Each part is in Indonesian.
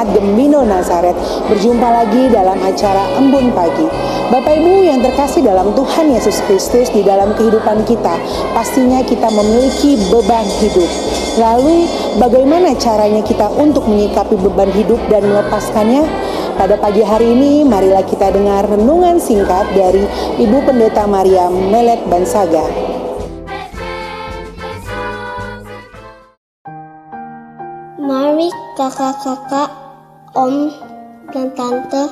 Jemaat Gembino Nazaret. Berjumpa lagi dalam acara Embun Pagi. Bapak Ibu yang terkasih dalam Tuhan Yesus Kristus, di dalam kehidupan kita, pastinya kita memiliki beban hidup. Lalu bagaimana caranya kita untuk menyikapi beban hidup dan melepaskannya? Pada pagi hari ini, marilah kita dengar renungan singkat dari Ibu Pendeta Mariam Melet Bansaga. Mari kakak-kakak, om dan tante,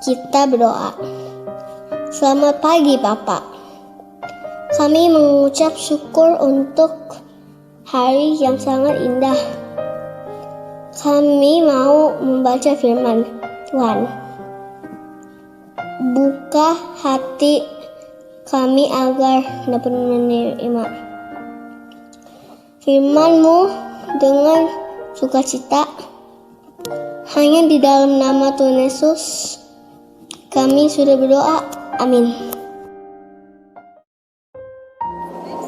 kita berdoa. Selamat pagi Bapak. Kami mengucap syukur untuk hari yang sangat indah. Kami mau membaca firman Tuhan. Buka hati kami agar dapat menerima firman-Mu dengan sukacita. Hanya di dalam nama Tuhan Yesus kami sudah berdoa. Amin.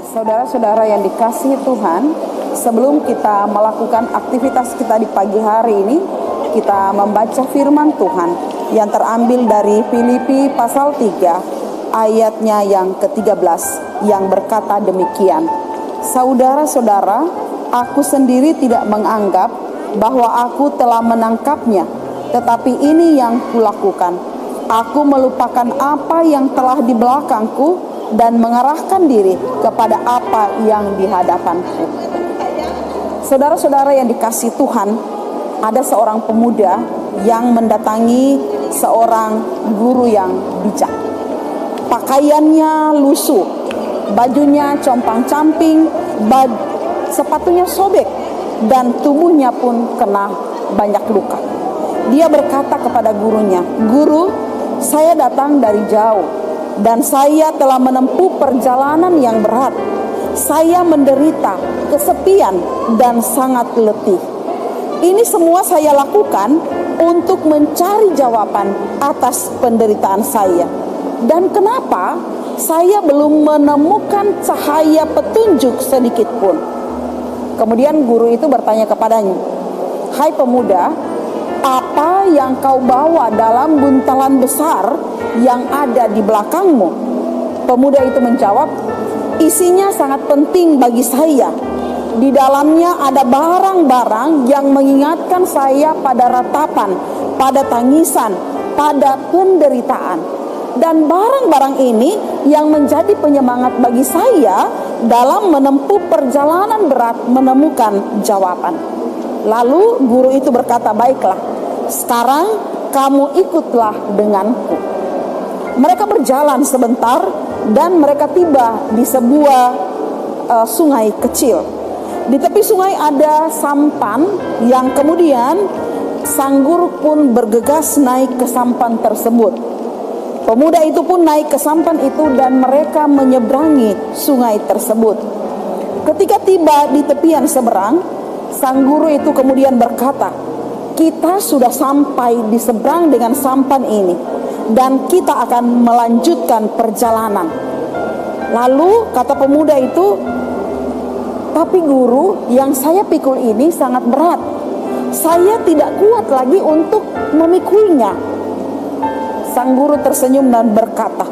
Saudara-saudara yang dikasihi Tuhan, sebelum kita melakukan aktivitas kita di pagi hari ini, kita membaca firman Tuhan yang terambil dari Filipi pasal 3 ayatnya yang ke-13 yang berkata demikian. Saudara-saudara, aku sendiri tidak menganggap bahwa aku telah menangkapnya, tetapi ini yang kulakukan. Aku melupakan apa yang telah di belakangku dan mengarahkan diri kepada apa yang di hadapanku. Saudara-saudara yang dikasihi Tuhan, ada seorang pemuda yang mendatangi seorang guru yang bijak. Pakaiannya lusuh, bajunya compang-camping, sepatunya sobek, dan tubuhnya pun kena banyak luka. Dia berkata kepada gurunya, "Guru, saya datang dari jauh dan saya telah menempuh perjalanan yang berat. Saya menderita, kesepian, dan sangat letih. Ini semua saya lakukan untuk mencari jawaban atas penderitaan saya. Dan kenapa saya belum menemukan cahaya petunjuk sedikit pun?" Kemudian guru itu bertanya kepadanya, "Hai pemuda, apa yang kau bawa dalam buntalan besar yang ada di belakangmu?" Pemuda itu menjawab, "Isinya sangat penting bagi saya. Di dalamnya ada barang-barang yang mengingatkan saya pada ratapan, pada tangisan, pada penderitaan. Dan barang-barang ini yang menjadi penyemangat bagi saya dalam menempuh perjalanan berat menemukan jawaban." Lalu guru itu berkata, "Baiklah, sekarang kamu ikutlah denganku." Mereka berjalan sebentar dan mereka tiba di sebuah sungai kecil. Di tepi sungai ada sampan yang kemudian sang guru pun bergegas naik ke sampan tersebut. Pemuda itu pun naik ke sampan itu dan mereka menyeberangi sungai tersebut. Ketika tiba di tepian seberang, sang guru itu kemudian berkata, "Kita sudah sampai di seberang dengan sampan ini dan kita akan melanjutkan perjalanan." Lalu kata pemuda itu, "Tapi guru, yang saya pikul ini sangat berat. Saya tidak kuat lagi untuk memikulnya." Sang guru tersenyum dan berkata,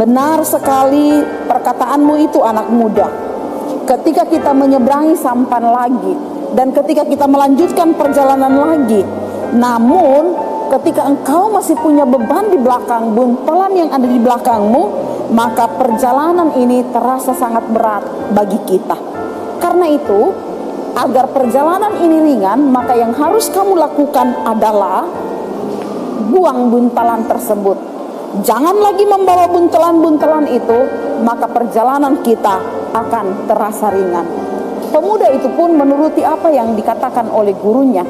"Benar sekali perkataanmu itu, anak muda. Ketika kita menyeberangi sampan lagi dan ketika kita melanjutkan perjalanan lagi, namun ketika engkau masih punya beban di belakang, buntelan yang ada di belakangmu, maka perjalanan ini terasa sangat berat bagi kita. Karena itu, agar perjalanan ini ringan, maka yang harus kamu lakukan adalah buang buntalan tersebut. Jangan lagi membawa buntelan-buntelan itu, maka perjalanan kita akan terasa ringan." Pemuda itu pun menuruti apa yang dikatakan oleh gurunya.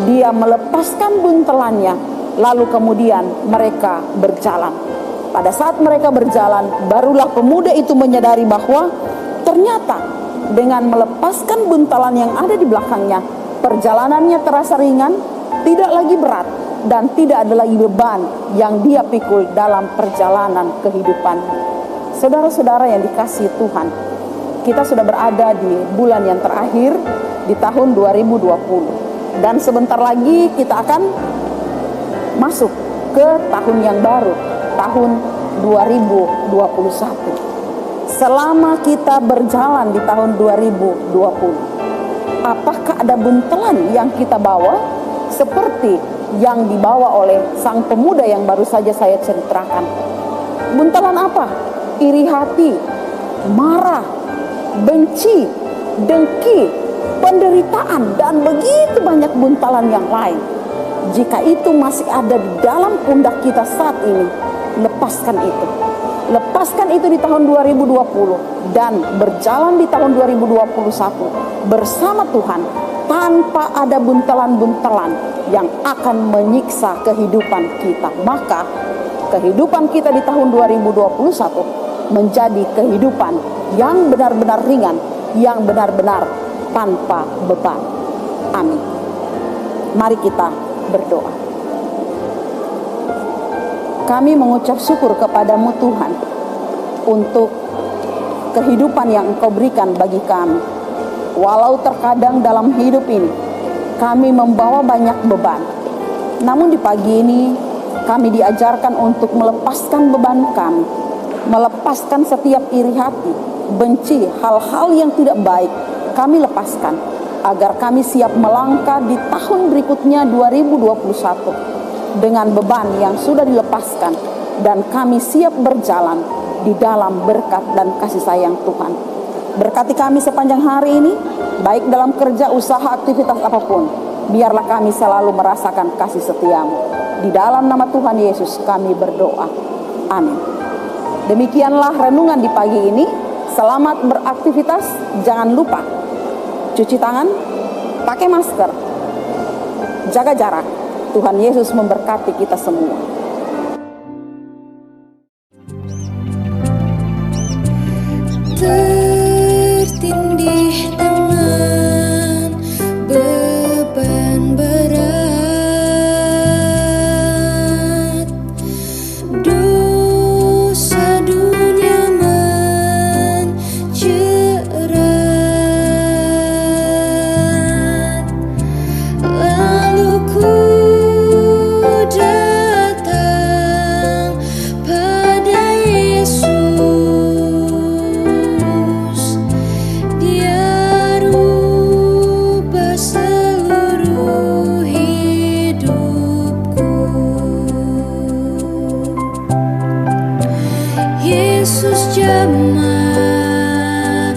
Dia melepaskan buntelannya, lalu kemudian mereka berjalan. Pada saat mereka berjalan, barulah pemuda itu menyadari bahwa ternyata dengan melepaskan buntalan yang ada di belakangnya, perjalanannya terasa ringan, tidak lagi berat, dan tidak ada lagi beban yang dia pikul dalam perjalanan kehidupan. Saudara-saudara yang dikasihi Tuhan, kita sudah berada di bulan yang terakhir di tahun 2020. Dan sebentar lagi kita akan masuk ke tahun yang baru, tahun 2021. Selama kita berjalan di tahun 2020, apakah ada buntelan yang kita bawa seperti yang dibawa oleh sang pemuda yang baru saja saya ceritakan? Buntelan apa? Iri hati, marah, benci, dengki, penderitaan, dan begitu banyak buntalan yang lain. Jika itu masih ada di dalam pundak kita saat ini, lepaskan itu. Lepaskan itu di tahun 2020 dan berjalan di tahun 2021 bersama Tuhan tanpa ada buntalan-buntalan yang akan menyiksa kehidupan kita. Maka kehidupan kita di tahun 2021 menjadi kehidupan yang benar-benar ringan, yang benar-benar tanpa beban. Amin. Mari kita berdoa. Kami mengucap syukur kepadamu Tuhan untuk kehidupan yang Engkau berikan bagi kami. Walau terkadang dalam hidup ini kami membawa banyak beban, namun di pagi ini kami diajarkan untuk melepaskan beban kami, melepaskan setiap iri hati, benci, hal-hal yang tidak baik kami lepaskan, agar kami siap melangkah di tahun berikutnya 2021 dengan beban yang sudah dilepaskan, dan kami siap berjalan di dalam berkat dan kasih sayang Tuhan. Berkati kami sepanjang hari ini, baik dalam kerja, usaha, aktivitas apapun. Biarlah kami selalu merasakan kasih setiamu. Di dalam nama Tuhan Yesus kami berdoa. Amin. Demikianlah renungan di pagi ini. Selamat beraktivitas. Jangan lupa cuci tangan, pakai masker, jaga jarak. Tuhan Yesus memberkati kita semua. Tertindih dengan beban berat, dosa dunia menjerat, lalu ku datang pada Yesus. Dia rubah seluruh hidupku. Yesus jamah